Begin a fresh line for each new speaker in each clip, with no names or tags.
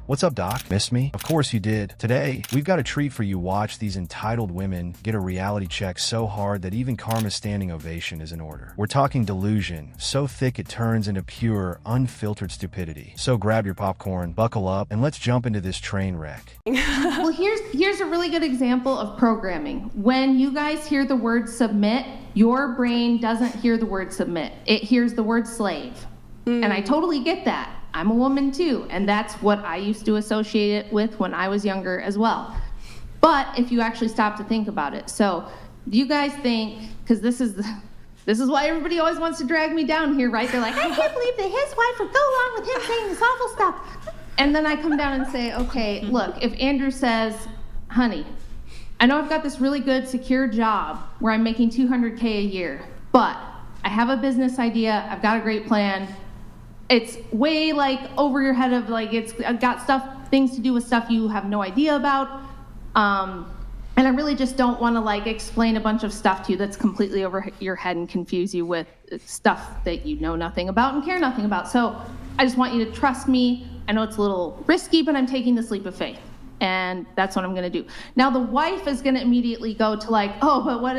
What's up, Doc? Missed me? Of course you did. Today, we've got a treat for you. Watch these entitled women get a reality check so hard that even karma's standing ovation is in order. We're talking delusion, so thick it turns into pure, unfiltered stupidity. So grab your popcorn, buckle up, and let's jump into this train wreck.
Well, here's a really good example of programming. When you guys hear the word submit, your brain doesn't hear the word submit. It hears the word slave. And I totally get that. I'm a woman too, and that's what I used to associate it with when I was younger as well. But if you actually stop to think about it, so do you guys think, because this is why everybody always wants to drag me down here, right? They're like, I can't believe that his wife would go along with him saying this awful stuff. And then I come down and say, okay, look, if Andrew says, honey, I know I've got this really good, secure job where I'm making $200K a year, but I have a business idea, I've got a great plan. It's way like over your head of like, it's got things to do with stuff you have no idea about. And I really just don't want to like explain a bunch of stuff to you that's completely over your head and confuse you with stuff that you know nothing about and care nothing about. So I just want you to trust me. I know it's a little risky, but I'm taking this leap of faith. And that's what I'm going to do. Now the wife is going to immediately go to like, oh, but what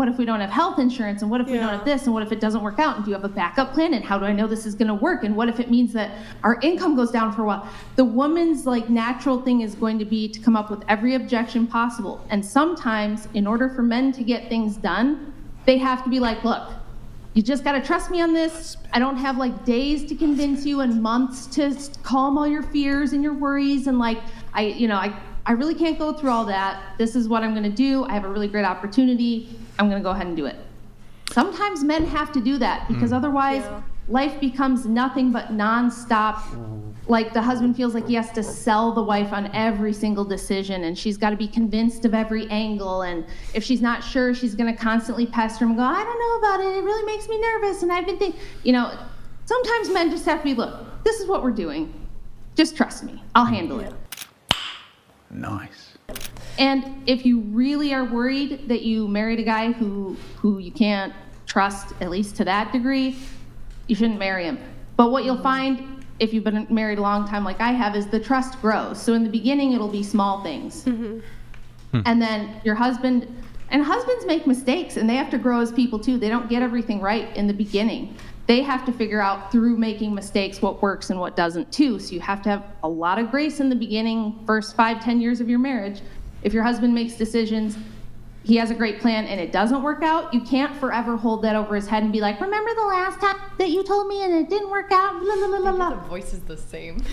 if we don't have health insurance, and what if we don't have this, and what if it doesn't work out, and do you have a backup plan, and how do I know this is going to work, and what if it means that our income goes down for a while? The woman's like natural thing is going to be to come up with every objection possible. And sometimes in order for men to get things done, they have to be like, look, you just got to trust me on this. I don't have like days to convince you and months to calm all your fears and your worries. And like, I really can't go through all that. This is what I'm going to do. I have a really great opportunity. I'm going to go ahead and do it. Sometimes men have to do that because otherwise life becomes nothing but nonstop. Like the husband feels like he has to sell the wife on every single decision, and she's got to be convinced of every angle. And if she's not sure, she's going to constantly pester him and go, I don't know about it. It really makes me nervous. And I've been thinking, sometimes men just have to be, look, this is what we're doing. Just trust me. I'll handle it.
Nice.
And if you really are worried that you married a guy who you can't trust, at least to that degree, you shouldn't marry him. But what you'll find if you've been married a long time like I have is the trust grows. So in the beginning, it'll be small things. And then your husbands make mistakes, and they have to grow as people too. They don't get everything right in the beginning. They have to figure out through making mistakes what works and what doesn't too. So you have to have a lot of grace in the beginning, first 5-10 years of your marriage. If your husband makes decisions, he has a great plan and it doesn't work out, you can't forever hold that over his head and be like, remember the last time that you told me and it didn't work out? Blah, blah, blah, blah, blah.
The voice is the same.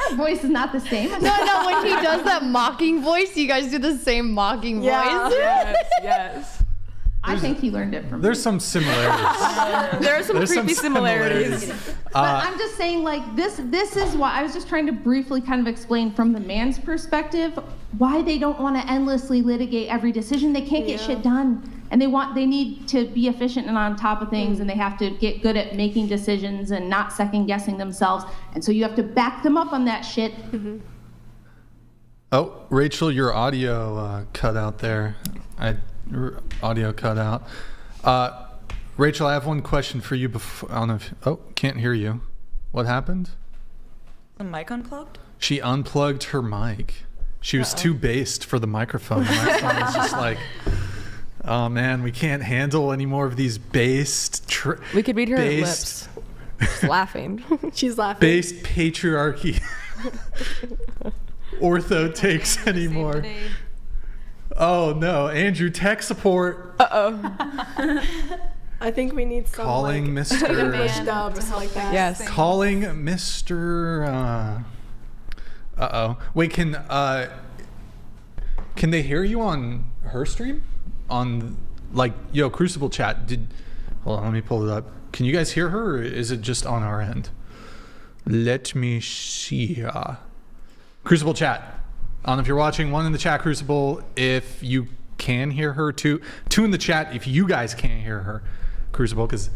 Our voice is not the same.
No, when he does that mocking voice, you guys do the same mocking voice.
Yes.
I think he learned it from me.
There's some similarities.
There are some creepy similarities.
But I'm just saying, like, this is why I was just trying to briefly kind of explain from the man's perspective why they don't want to endlessly litigate every decision. They can't get shit done. And they need to be efficient and on top of things, and they have to get good at making decisions and not second guessing themselves. And so you have to back them up on that shit.
Oh, Rachel, your audio cut out there. Audio cut out. Rachel, I have one question for you before. I don't know if, can't hear you. What happened?
The mic unplugged?
She unplugged her mic. She was too based for the microphone. The microphone was just like, oh man, we can't handle any more of these based.
We could read her lips. She's laughing.
She's laughing.
Based patriarchy. Ortho takes anymore. Oh no, Andrew, tech support.
I think we need some
calling Mr.
English dub or something like that.
Yes.
Calling Mr. Wait, can they hear you on her stream? On Crucible chat? Hold on, let me pull it up. Can you guys hear her, or is it just on our end? Let me see. Crucible chat. I don't know if you're watching. One in the chat, Crucible, if you can hear her. Two in the chat if you guys can't hear her, Crucible, because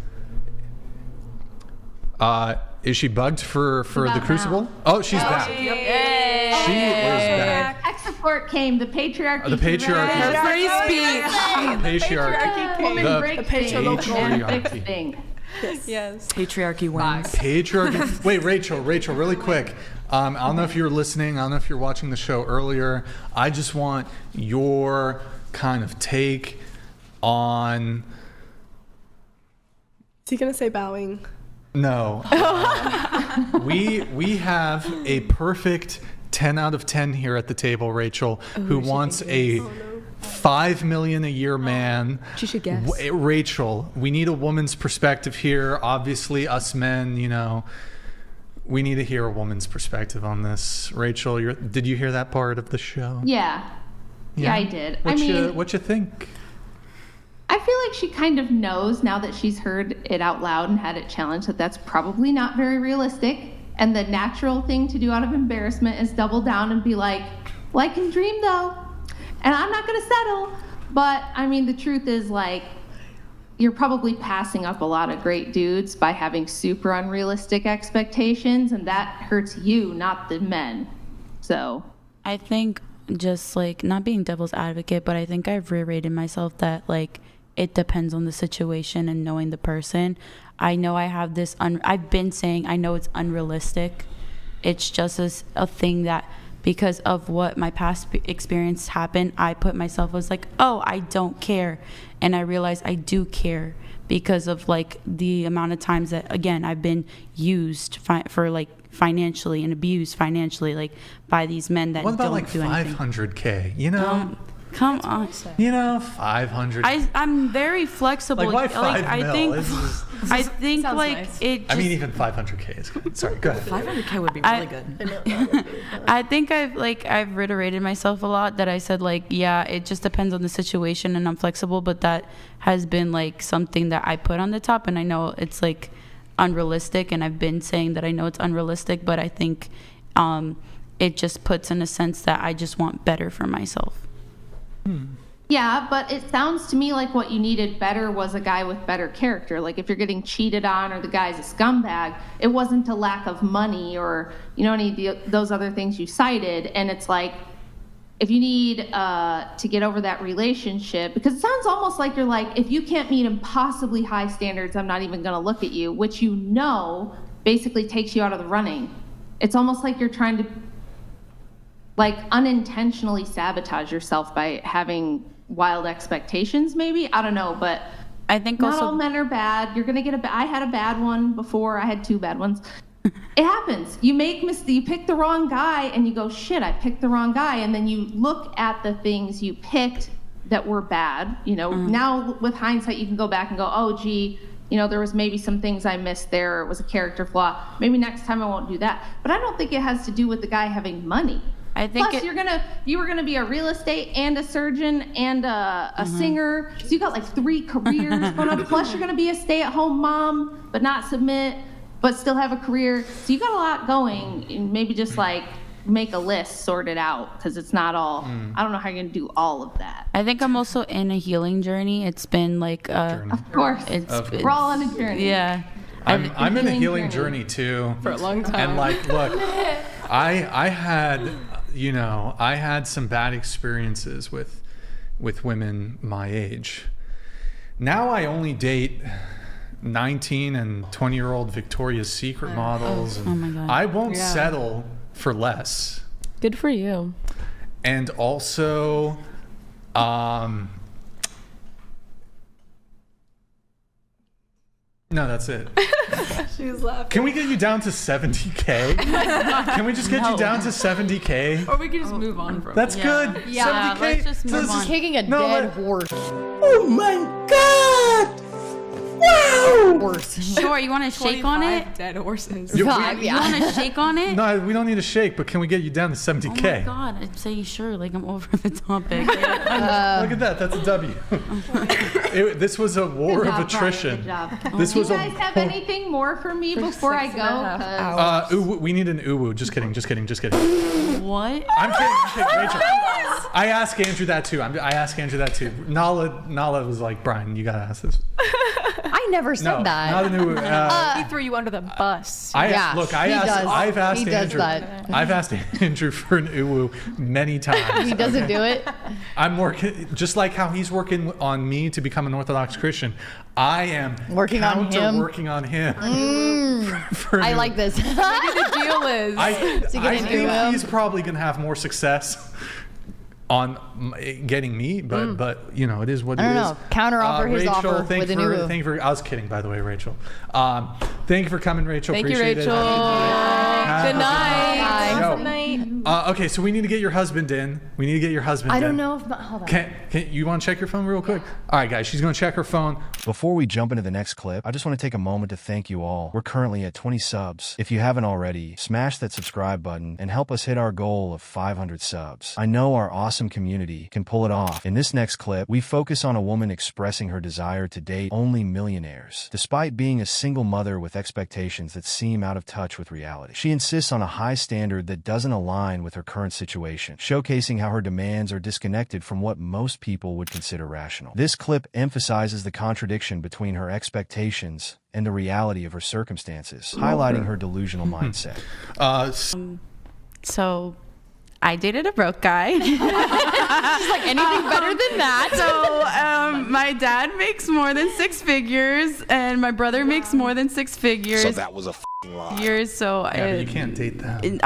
is she bugged for the Crucible?
Now.
Oh, she's back.
Yay.
She is back.
Tech support came. The patriarchy.
The patriarchy.
Her free speech.
The patriarchy.
Women break things and fix
patriarchy.
things.
Yes.
Patriarchy wins.
Patriarchy. Wait, Rachel, really quick. I don't know if you were listening. I don't know if you were watching the show earlier. I just want your kind of take on.
Is he gonna say bowing?
No. We have a perfect 10 out of 10 here at the table, Rachel, who wants a 5 million a year man.
She should guess.
Rachel, we need a woman's perspective here. Obviously, us men, you know, we need to hear a woman's perspective on this. Rachel, did you hear that part of the show?
Yeah, I did.
What you think?
I feel like she kind of knows now that she's heard it out loud and had it challenged that that's probably not very realistic. And the natural thing to do out of embarrassment is double down and be like, well, I can dream though, and I'm not gonna settle. But I mean, the truth is, like, you're probably passing up a lot of great dudes by having super unrealistic expectations, and that hurts you, not the men. So
I think, just like, not being devil's advocate, but I think I've reiterated myself that, like, it depends on the situation and knowing the person. I know I have this, I've been saying I know it's unrealistic. It's just a thing that, because of what my past experience happened, I put myself as like, oh, I don't care. And I realized I do care because of, like, the amount of times that, again, I've been used for like financially and abused financially, like, by these men that
what about
don't
like
do anything.
500K, you know?
Come on.
You know, 500.
I'm very flexible.
Like, why 5
I
mil?
think like
nice.
it just,
I mean, even 500K is good. Sorry, go ahead.
500K would be really good.
I think I've reiterated myself a lot that I said, like, yeah, it just depends on the situation and I'm flexible, but that has been like something that I put on the top, and I know it's like unrealistic, and I've been saying that I know it's unrealistic, but I think it just puts in a sense that I just want better for myself.
yeah, but it sounds to me like what you needed better was a guy with better character. Like, if you're getting cheated on or the guy's a scumbag, it wasn't a lack of money or, you know, any of those other things you cited. And it's like, if you need to get over that relationship, because it sounds almost like you're like, if you can't meet impossibly high standards, I'm not even going to look at you, which, you know, basically takes you out of the running. It's almost like you're trying to, like, unintentionally sabotage yourself by having wild expectations, maybe. I don't know, but
I think
not
also
all men are bad. You're gonna get I had a bad one before. I had 2 bad ones. It happens. You pick the wrong guy, and you go, shit, I picked the wrong guy. And then you look at the things you picked that were bad. You know, now with hindsight, you can go back and go, oh, gee, you know, there was maybe some things I missed there. It was a character flaw. Maybe next time I won't do that. But I don't think it has to do with the guy having money.
I think
Plus, you were gonna be a real estate and a surgeon and a singer. So you got like 3 careers going on. Plus, you're gonna be a stay-at-home mom, but not submit, but still have a career. So you got a lot going. And maybe just like make a list, sort it out, because it's not all. I don't know how you're gonna do all of that.
I think I'm also in a healing journey. It's been like
Of course, we're all on a journey.
Yeah.
I'm in a healing journey too.
For a long time.
And like, look, I had some bad experiences with women my age. Now I only date 19 and 20-year-old Victoria's Secret models.
Oh my God.
I won't settle for less.
Good for you.
And also, no, that's it.
She was laughing.
Can we get you down to 70K? Can we just get you down to 70K?
Or we can just move on from
That's
it.
good.
Yeah,
70K.
let's just move
this
on.
is-
Kicking a
No,
dead
let-
horse.
Oh my God! Wow!
Sure, you want to shake on it?
25 dead horses.
You-
God,
You want to shake on it?
No, we don't need a shake, but can we get you down to
Oh my
70K?
God, I'd say sure, like I'm over the topic.
Look at that. That's a W. This was a war
Good
of
job,
attrition.
Brian, good job.
This
Do you
was
guys have anything more for me before I go? 'Cause
we need an uwu. Just kidding.
What?
I'm kidding, Rachel. I asked Andrew that too. Nala was like, Brian, you gotta ask this.
I
I never said
No,
that.
not a new.
He threw you under the bus.
I've
he
asked
does
Andrew.
that.
I've asked Andrew for an uwu many times.
He doesn't do it.
I'm working just like how he's working on me to become an Orthodox Christian. I am
Working on him.
Working on him. for
I
an
like this.
Maybe the deal is.
I
get an
think
uwu.
he's probably gonna have more success on getting me, but you know, it is what it is.
I don't know. Counter offer his
Rachel,
offer
thank
with
you
an
for,
uwu.
thank you for. I was kidding, by the way, Rachel. Thank you for coming, Rachel.
Thank you,
Appreciate
Rachel.
it.
Good night.
Yo.
Good night.
Okay, so we need to get your husband in.
I don't know if. Hold on.
Can you want to check your phone real quick? All right, guys, she's going to check her phone.
Before we jump into the next clip, I just want to take a moment to thank you all. We're currently at 20 subs. If you haven't already, smash that subscribe button and help us hit our goal of 500 subs. I know our awesome community can pull it off. In this next clip, we focus on a woman expressing her desire to date only millionaires, despite being a single mother with expectations that seem out of touch with reality. She insists on a high standard that doesn't align with her current situation, showcasing how her demands are disconnected from what most people would consider rational. This clip emphasizes the contradiction between her expectations and the reality of her circumstances, highlighting her delusional mindset.
So I dated a broke guy.
She's like anything better than that.
So my dad makes more than 6 figures and my brother makes more than 6 figures.
So that was a f***ing lie.
So
Yeah, but you can't date them.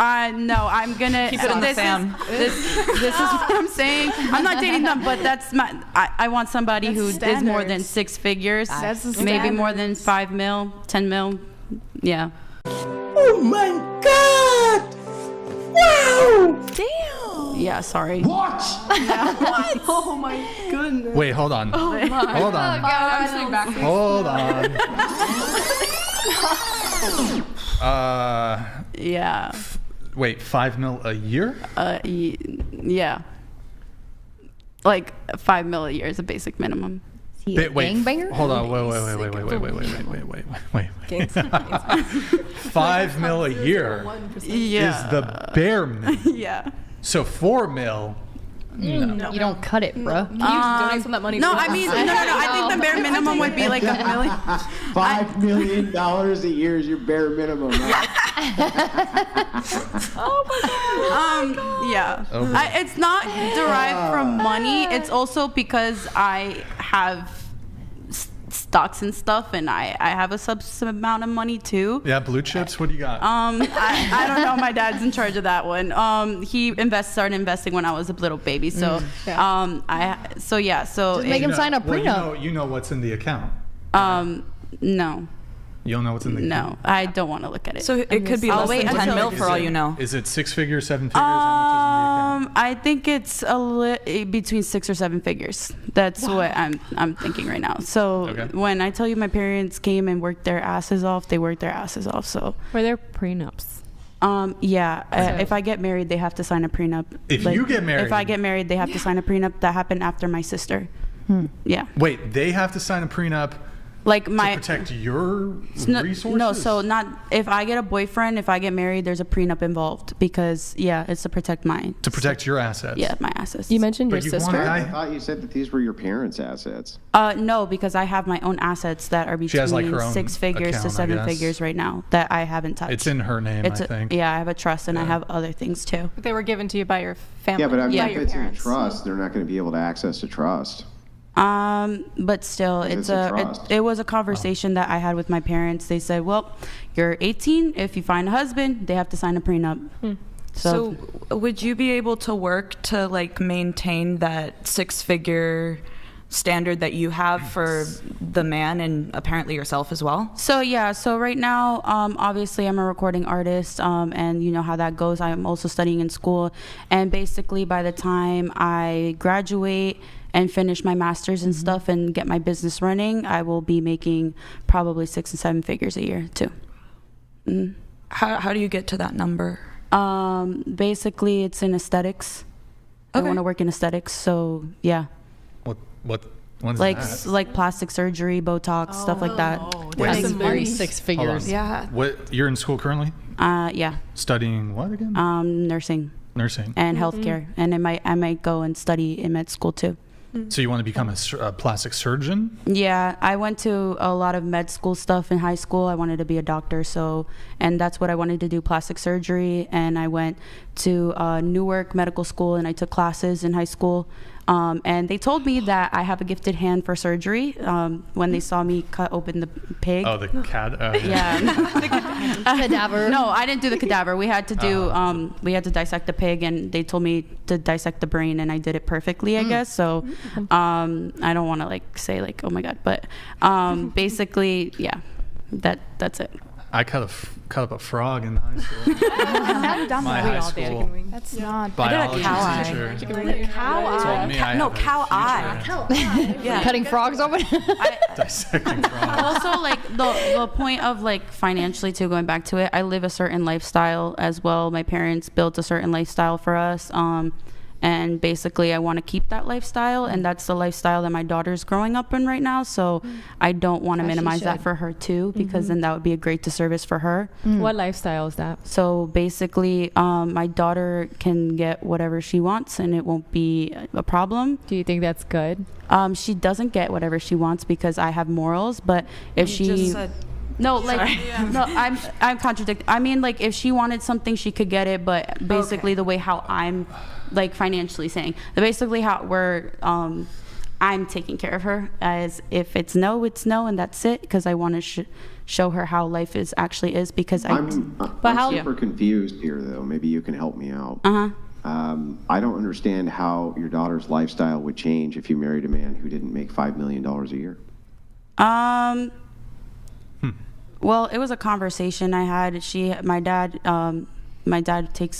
no, I'm gonna
Keep it on the
this
fam.
This is what I'm saying. I'm not dating them, but that's my. I want somebody who is more than 6 figures.
That's the
maybe more than 5 mil, 10 mil. Yeah.
Oh my god! Wow!
Damn.
Yeah. Sorry.
What?
Oh my goodness.
Wait, hold on. Hold on.
I'm sitting back.
Hold on.
Yeah.
Wait, 5 mil a year?
Yeah. Like 5 mil a year is a basic minimum.
Is he a
Wait,
gangbanger?
hold on. Wait. 5 mil a year
Yeah.
is the bare minimum.
Yeah.
So 4 mil. No.
You don't cut it, bro.
Can you just donate some of that money?
No,
to
I
us?
mean, no. I think the bare minimum would be like $1 million.
$5 million a year is your bare minimum. Right?
Yeah.
Oh.
It's not derived from money. It's also because I have stocks and stuff, and I have a some amount of money too.
Yeah, blue chips. What do you got?
I don't know. My dad's in charge of that one. He started investing when I was a little baby. So, So
Just make him sign a prenup.
You know what's in the account.
No.
You don't know what's in the account?
No, I don't want to look at it.
So it could be
I'll
less
wait
than 10
until-
mil for all you know.
Is it 6 figures, 7 figures? How much is in the account?
I think it's between 6 or 7 figures. That's what I'm thinking right now. So when I tell you my parents came and worked their asses off, they worked their asses off. So
Were there prenups?
If I get married, they have to sign a prenup.
If you get married?
If I get married, they have to sign a prenup. That happened after my sister. Yeah.
Wait, they have to sign a prenup
Like
to
my
protect your resources?
No, so not if I get a boyfriend, if I get married, there's a prenup involved because it's to protect mine.
To protect your assets?
Yeah, my assets.
You mentioned
But
your
you want
sister.
a
I
guy-
thought you said that these were your parents' assets.
No, because I have my own assets that are
She has, like,
between
her own
6 figures
account,
to
I
7
guess.
figures right now that I haven't touched.
It's in her name, I think.
Yeah, I have a trust and I have other things too.
But they were given to you by your family.
Yeah, but I mean,
Yeah.
if it's in a trust, they're not going to be able to access a trust.
But still,
It's a trust.
it was a conversation that I had with my parents. They said, well, you're 18. If you find a husband, they have to sign a prenup.
So would you be able to work to like maintain that 6-figure standard that you have for the man and apparently yourself as well?
So right now, obviously I'm a recording artist, and you know how that goes. I'm also studying in school, and basically by the time I graduate and finish my master's and stuff and get my business running, I will be making probably 6 and 7 figures a year too.
How do you get to that number?
Basically it's in aesthetics. I want to work in aesthetics, so yeah.
What is that?
Like plastic surgery, Botox, stuff like that.
Wait,
That's very 6 figures.
Yeah.
What, you're in school currently?
Yeah.
Studying what again?
Nursing
Nursing.
and healthcare, and I might go and study in med school too.
So you want to become a plastic surgeon?
Yeah, I went to a lot of med school stuff in high school. I wanted to be a doctor, and that's what I wanted to do, plastic surgery. And I went to Newark Medical School, and I took classes in high school. And they told me that I have a gifted hand for surgery when they saw me cut open the pig.
Oh, the cat.
Yeah.
Cadaver.
No, I didn't do the cadaver. We had to do we had to dissect the pig, and they told me to dissect the brain, and I did it perfectly, I guess. So I don't want to like say like, oh my god, but basically, yeah, that's it.
I cut up a frog in high school. My high school
That's not.
biology
cow
teacher
Cow
told me I have a
cow
future
eye. Yeah.
Cutting frogs open.
dissecting frogs.
Also, like the point of like financially too, going back to it, I live a certain lifestyle as well. My parents built a certain lifestyle for us, and basically I want to keep that lifestyle, and that's the lifestyle that my daughter's growing up in right now. So I don't want to minimize that for her too, because then that would be a great disservice for her.
What lifestyle is that?
So basically, my daughter can get whatever she wants, and it won't be a problem.
Do you think that's good?
She doesn't get whatever she wants because I have morals, but if
You
she
just said-
no, like no, I'm contradicting. I mean, like if she wanted something, she could get it, but basically the way how I'm like financially saying, basically how we're I'm taking care of her, as if it's no, it's no, and that's it, because I want to show her how life actually is, because
I'm super confused here, though. Maybe you can help me out. I don't understand how your daughter's lifestyle would change if you married a man who didn't make $5 million a year.
Well, it was a conversation I had. My dad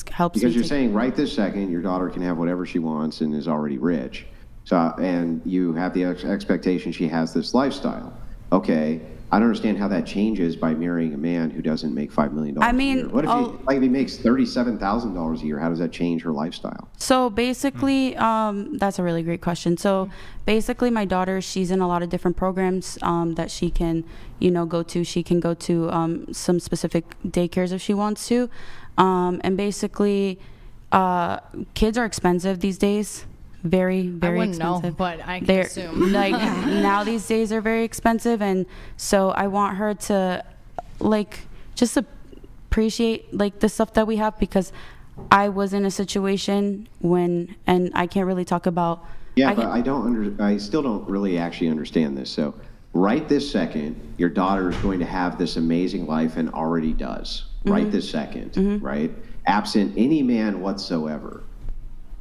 helps
because you're saying right this second your daughter can have whatever she wants and is already rich. So, and you have the expectation she has this lifestyle. Okay, I don't understand how that changes by marrying a man who doesn't make $5 million a year. What if he makes $37,000 a year? How does that change her lifestyle?
So basically, that's a really great question. So basically, my daughter, she's in a lot of different programs that she can, go to. She can go to some specific daycares if she wants to. And basically, kids are expensive these days. Very, very
I wouldn't
expensive.
know, but I can assume.
Like now these days are very expensive, and so I want her to like just appreciate like the stuff that we have, because I was in a situation when, and I can't really talk about.
Yeah, but I still don't really actually understand this. So right this second, your daughter is going to have this amazing life and already does. Right this second, right? Absent any man whatsoever.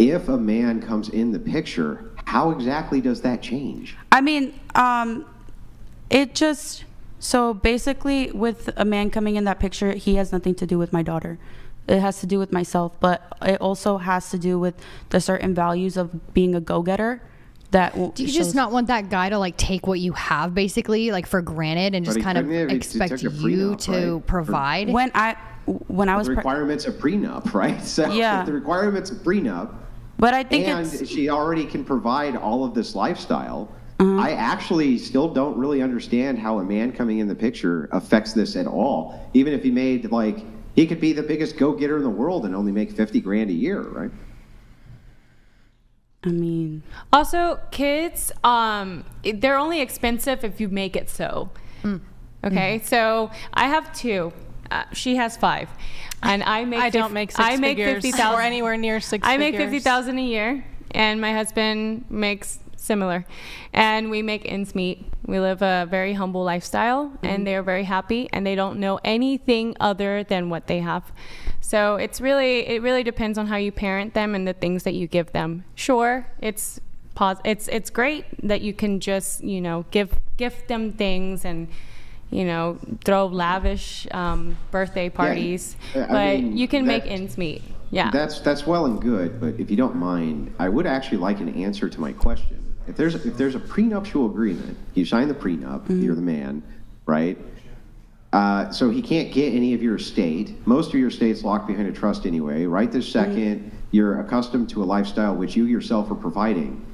If a man comes in the picture, how exactly does that change?
I mean, it just, so basically with a man coming in that picture, he has nothing to do with my daughter. It has to do with myself, but it also has to do with the certain values of being a go-getter. Do
you just not want that guy to like take what you have basically like for granted and just kind of expect you to provide?
When I was
the requirements of prenup, right? So
yeah,
if the requirements of prenup.
But I think
she already can provide all of this lifestyle. I actually still don't really understand how a man coming in the picture affects this at all. Even if he made he could be the biggest go-getter in the world and only make $50,000 a year, right?
I mean,
also kids, they're only expensive if you make it so. Okay, so I have 2. She has 5, and I don't make six figures or anywhere near 6 figures. I make $50,000 a year, and my husband makes similar, and we make ends meet. We live a very humble lifestyle, and they're very happy, and they don't know anything other than what they have. So it really depends on how you parent them and the things that you give them. Sure, it's great that you can just gift them things and throw lavish birthday parties, but you can make ends meet. Yeah,
that's well and good, but if you don't mind, I would actually like an answer to my question. If there's a prenuptial agreement, you sign the prenup, you're the man, right? So he can't get any of your estate. Most of your estate's locked behind a trust anyway. Right this second, you're accustomed to a lifestyle which you yourself are providing.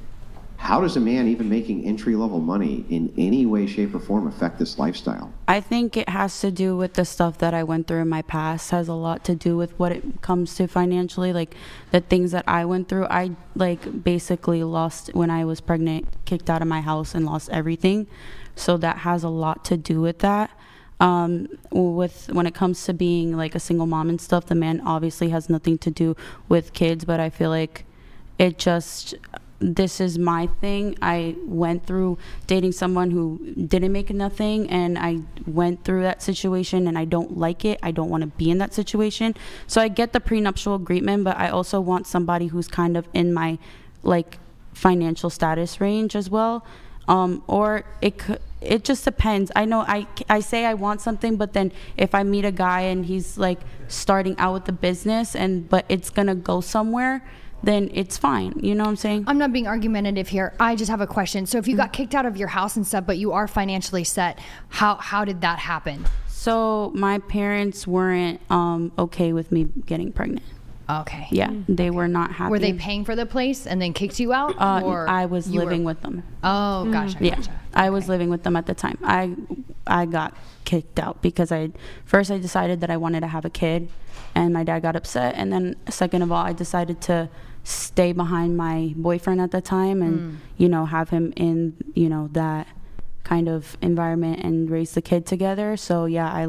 how does a man even making entry-level money in any way, shape, or form affect this lifestyle?
I think it has to do with the stuff that I went through in my past. Has a lot to do with what it comes to financially. Like the things that I went through, I like basically lost when I was pregnant, kicked out of my house and lost everything. So that has a lot to do with that. With when it comes to being like a single mom and stuff, the man obviously has nothing to do with kids, but I feel like it just, this is my thing. I went through dating someone who didn't make nothing, and I went through that situation, and I don't like it. I don't want to be in that situation. So I get the prenuptial agreement, but I also want somebody who's kind of in my like financial status range as well. Or it just depends. I know I say I want something, but then if I meet a guy and he's like starting out with the business but it's gonna go somewhere, then it's fine. You know what I'm saying?
I'm not being argumentative here. I just have a question. So if you got kicked out of your house and stuff, but you are financially set, how did that happen?
So my parents weren't okay with me getting pregnant.
Okay.
Yeah, they were not happy.
Were they paying for the place and then kicked you out? Or
I was living with them.
Oh, gotcha.
Yeah, I was living with them at the time. I got kicked out because first I decided that I wanted to have a kid, and my dad got upset. And then second of all, I decided to stay behind my boyfriend at the time and, have him in, that kind of environment and raise the kid together. So yeah, I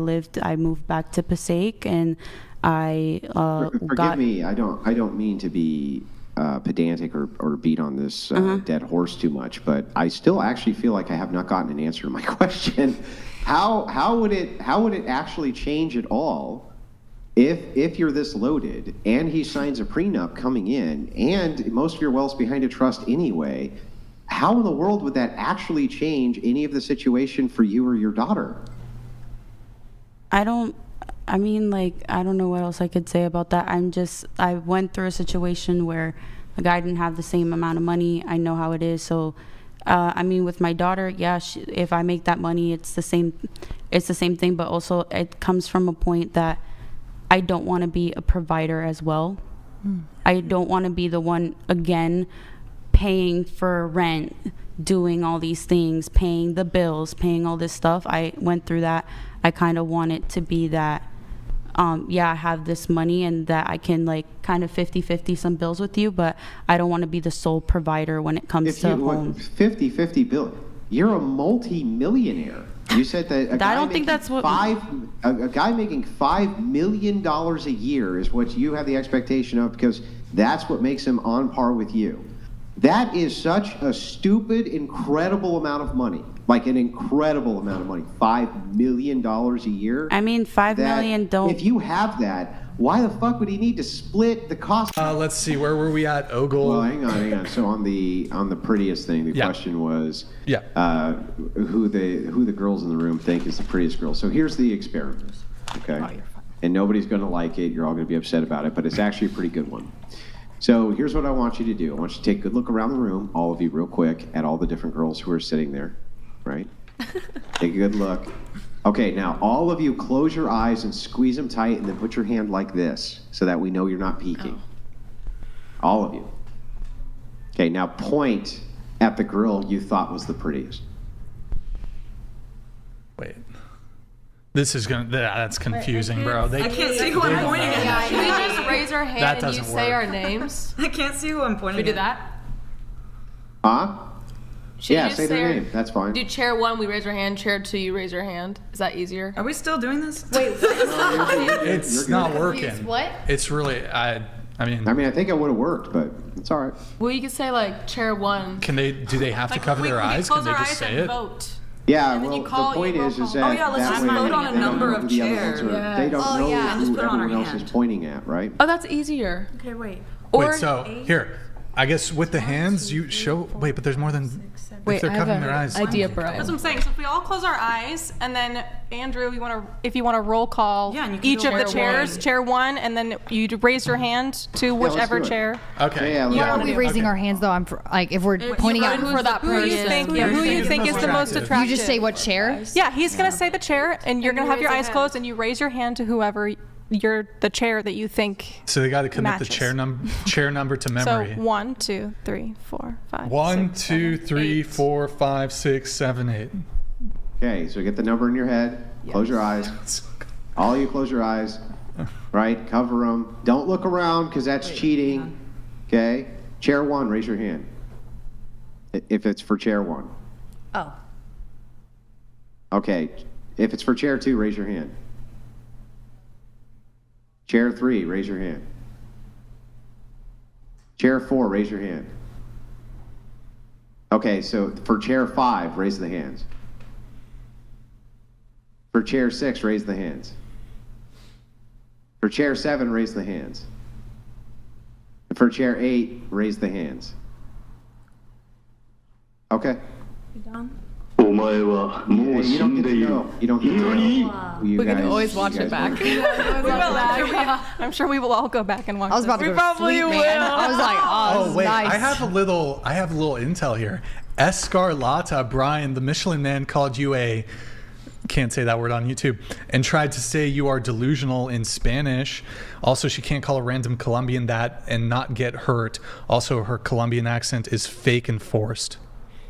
moved back to Passaic, and
forgive me, I don't mean to be pedantic or beat on this dead horse too much, but I still actually feel like I have not gotten an answer to my question. How would it actually change at all if you're this loaded and he signs a prenup coming in and most of your wealth's behind a trust anyway? How in the world would that actually change any of the situation for you or your daughter?
I don't know what else I could say about that. I went through a situation where the guy didn't have the same amount of money. I know how it is. So, with my daughter, yeah, if I make that money, it's the same thing. But also it comes from a point that I don't want to be a provider as well. I don't want to be the one, again, paying for rent, doing all these things, paying the bills, paying all this stuff. I went through that. I kind of want it to be that, I have this money and that I can like kind of 50-50 some bills with you, but I don't want to be the sole provider when it comes to home.
50-50 bill. You're a multi-millionaire. You said that
I don't think that's what
a guy making $5 million a year is what you have the expectation of, because that's what makes him on par with you. That is such a stupid, incredible amount of money. Like an incredible amount of money. $5 million a year.
I mean, $5 million don't.
If you have that, why the fuck would he need to split the cost?
Let's see, where were we at? Ogle.
Well, hang on. So on the prettiest thing, the question was, who the girls in the room think is the prettiest girl. So here's the experiment, okay? And nobody's going to like it. You're all going to be upset about it, but it's actually a pretty good one. So here's what I want you to do. I want you to take a good look around the room, all of you real quick, at all the different girls who are sitting there, right? Take a good look. Okay, now all of you close your eyes and squeeze them tight and then put your hand like this so that we know you're not peeking. All of you. Okay, now point at the girl you thought was the prettiest.
Wait. That's confusing, bro.
I can't see who I'm pointing at.
Should we just raise our hand and you say our names?
I can't see who I'm pointing at.
Should we do that?
Huh? Yeah, say their name. That's fine.
Do chair 1, we raise our hand. Chair 2, you raise your hand. Is that easier?
Are we still doing this?
Wait,
it's not working.
What?
It's really, I
think it would have worked, but it's all right.
Well, you could say like chair 1.
Do they have to cover their eyes? Can they just say it?
Vote.
Yeah, well, the point is that
let's just vote on a number of chairs.
They don't know who everyone else is pointing at, right?
Oh, that's easier.
Okay, wait.
Here, I guess with the hands you show. Wait, but there's more than. If they're covering their eyes.
Idea, Brian. That's what I'm saying. So if we all close our eyes, and then Andrew, if you want to roll call each of the chairs, chair 1, and then you raise your hand to whichever chair.
Okay.
Why are we raising our hands though? if we're pointing out
for that person, who you think is the most attractive.
You just say what chair?
Yeah, he's gonna say the chair, and you're gonna have your eyes closed, and you raise your hand to whoever you're the chair that you think.
So they got to commit
matches.
the chair number to memory.
So 1, 2, 3, 4, 5.
1,
6,
2,
7,
3,
8.
4, 5, 6, 7, 8.
Okay, so get the number in your head. Close your eyes. All of you close your eyes. Right? Cover them. Don't look around because that's cheating. Okay? Chair 1, raise your hand. If it's for chair 1.
Oh.
Okay. If it's for chair 2, raise your hand. Chair 3, raise your hand. Chair 4, raise your hand. Okay, so for chair 5, raise the hands. For chair 6, raise the hands. For chair 7, raise the hands. For chair 8, raise the hands. Okay.
You done?
You don't get to know. You don't get to know.
We can always watch it back.
I'm sure we will all go back and watch.
I was about to go to sleep, man. I was like, oh,
wait,
nice.
I have a little intel here. Escarlata Brian, the Michelin Man, called you a, can't say that word on YouTube, and tried to say you are delusional in Spanish. Also, she can't call a random Colombian that and not get hurt. Also, her Colombian accent is fake and forced.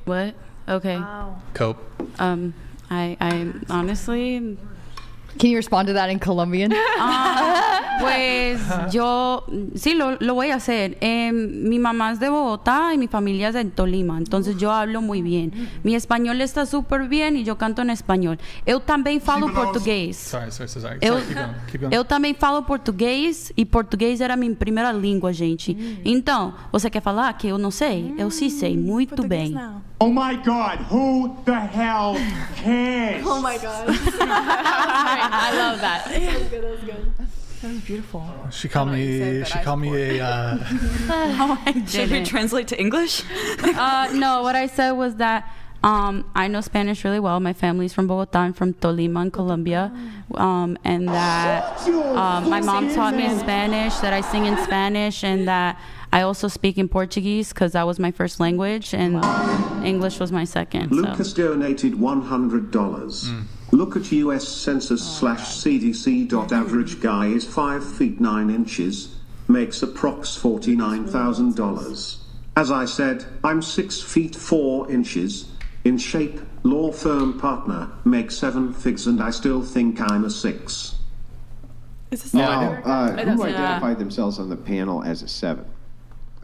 What? Okay.
Wow.
Cope.
I honestly...
Can you respond to that in Colombian?
Pues yo sí lo voy a hacer. Mi mamá es de Bogotá y mi familia es de Tolima, entonces yo hablo muy bien. Mi español está súper bien y yo canto em español. Eu também falo português.
Sorry. Keep going.
Eu também falo português e português era minha primeira língua, gente. Então, você quer falar que eu não sei? Eu sim sei muito bem.
Oh my God, who the hell cares?
Oh my God.
I love that.
That was good.
That was beautiful.
She called me a...
Should we translate to English?
No, what I said was that I know Spanish really well. My family's from Bogotá. I'm from Tolima in Colombia. And that my mom taught me Spanish, that I sing in Spanish, and that I also speak in Portuguese because that was my first language, and English was my second.
Lucas donated $100. Look at US Census/CDC. Average guy is 5 feet 9 inches, makes approx $49,000. As I said, I'm 6 feet 4 inches, in shape, law firm partner, make 7 figs, and I still think I'm a 6.
Is this
now, who identified themselves on the panel as a 7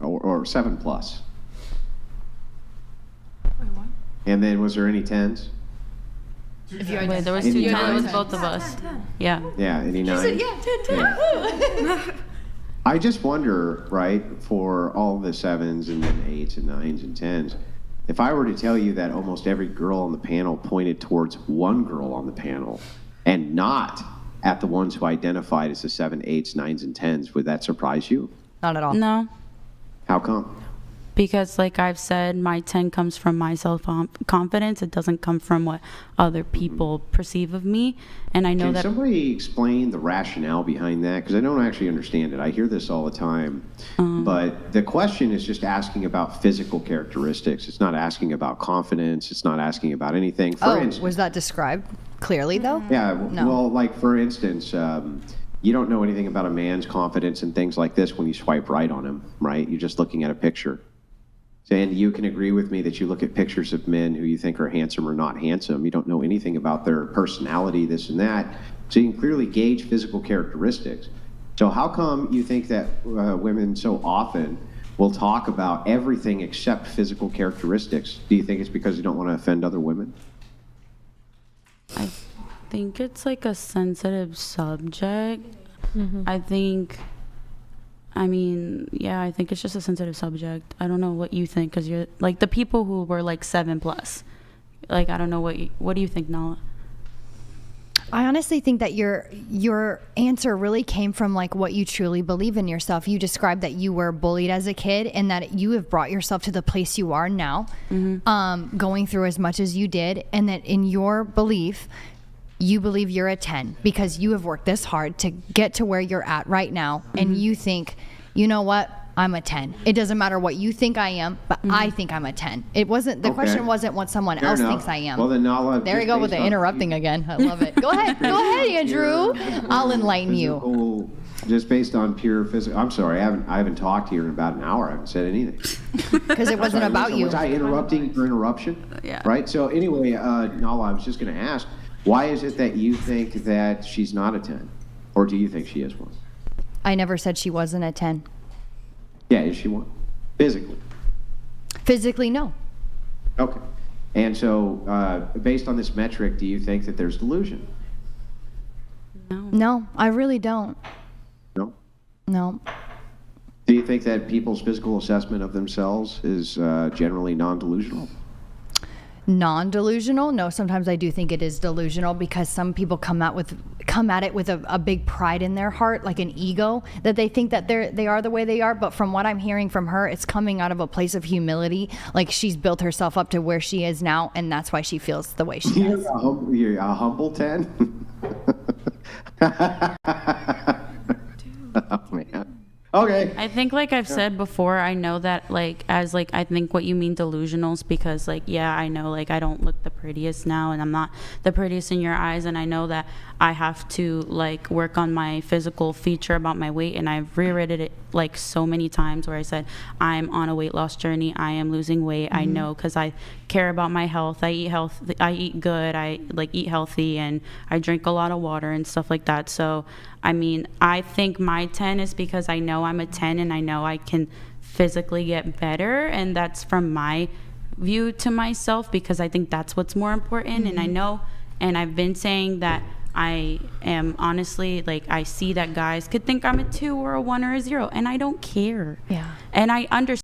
or 7 plus?
Wait, what?
And then was there any 10s?
Wait, there was 2 10s. It was both of us. Yeah.
Yeah, any 9s?
She said, yeah, 10.
I just wonder, right, for all the 7s and then 8s and 9s and 10s, if I were to tell you that almost every girl on the panel pointed towards one girl on the panel and not at the ones who identified as the 7, 8s, 9s, and 10s, would that surprise you?
Not at all.
No.
How come?
Because, like I've said, my 10 comes from my self-confidence. It doesn't come from what other people perceive of me. And I know
Can
that...
somebody explain the rationale behind that? Because I don't actually understand it. I hear this all the time. But the question is just asking about physical characteristics. It's not asking about confidence. It's not asking about anything. For instance,
was that described clearly, though?
Yeah,
No.
well, like, for instance... you don't know anything about a man's confidence and things like this when you swipe right on him, right? You're just looking at a picture. And you can agree with me that you look at pictures of men who you think are handsome or not handsome. You don't know anything about their personality, this and that. So you can clearly gauge physical characteristics. So how come you think that women so often will talk about everything except physical characteristics? Do you think it's because you don't want to offend other women?
I think it's like a sensitive subject. I think it's just a sensitive subject. I don't know what you think, because you're like the people who were like 7 plus. Like, I don't know what do you think, Nala?
I honestly think that your answer really came from like what you truly believe in yourself. You described that you were bullied as a kid and that you have brought yourself to the place you are now, going through as much as you did, and that in your belief, you believe you're a 10 because you have worked this hard to get to where you're at right now. And you think, you know what? I'm a 10. It doesn't matter what you think I am, but I think I'm a 10. It wasn't, the question wasn't what someone else thinks I am.
Well, then Nala,
there you go with the interrupting again. I love it. Go ahead, Andrew. I'll enlighten you.
Just based on pure physical. I'm sorry, I haven't talked to you in about an hour. I haven't said anything.
Because it wasn't about you.
Was I interrupting for interruption?
Yeah.
Right. So anyway, Nala, I was just going to ask, why is it that you think that she's not a 10, or do you think she is one?
I never said she wasn't a 10.
Yeah, is she one? Physically?
Physically, no.
Okay. And so, based on this metric, do you think that there's delusion?
No, I really don't.
No?
No.
Do you think that people's physical assessment of themselves is generally non-delusional?
Non-delusional? No, sometimes I do think it is delusional because some people come at it with a big pride in their heart, like an ego, that they think that they are the way they are. But from what I'm hearing from her, it's coming out of a place of humility. Like she's built herself up to where she is now, and that's why she feels the way she does.
You're a humble 10? Oh, man. Okay.
I think, like I've said before, I know that, like, as, like, I think what you mean delusionals, because, like, yeah, I know, like, I don't look the prettiest now, and I'm not the prettiest in your eyes, and I know that I have to, like, work on my physical feature about my weight, and I've reread it, like, so many times where I said, I'm on a weight loss journey, I am losing weight, I know, because I care about my health, I eat good, I, like, eat healthy, and I drink a lot of water and stuff like that. So I mean, I think my 10 is because I know I'm a 10 and I know I can physically get better, and that's from my view to myself, because I think that's what's more important. And I know, and I've been saying that I am honestly, like, I see that guys could think I'm a 2 or a 1 or a 0, and I don't care.
Yeah.
And I understand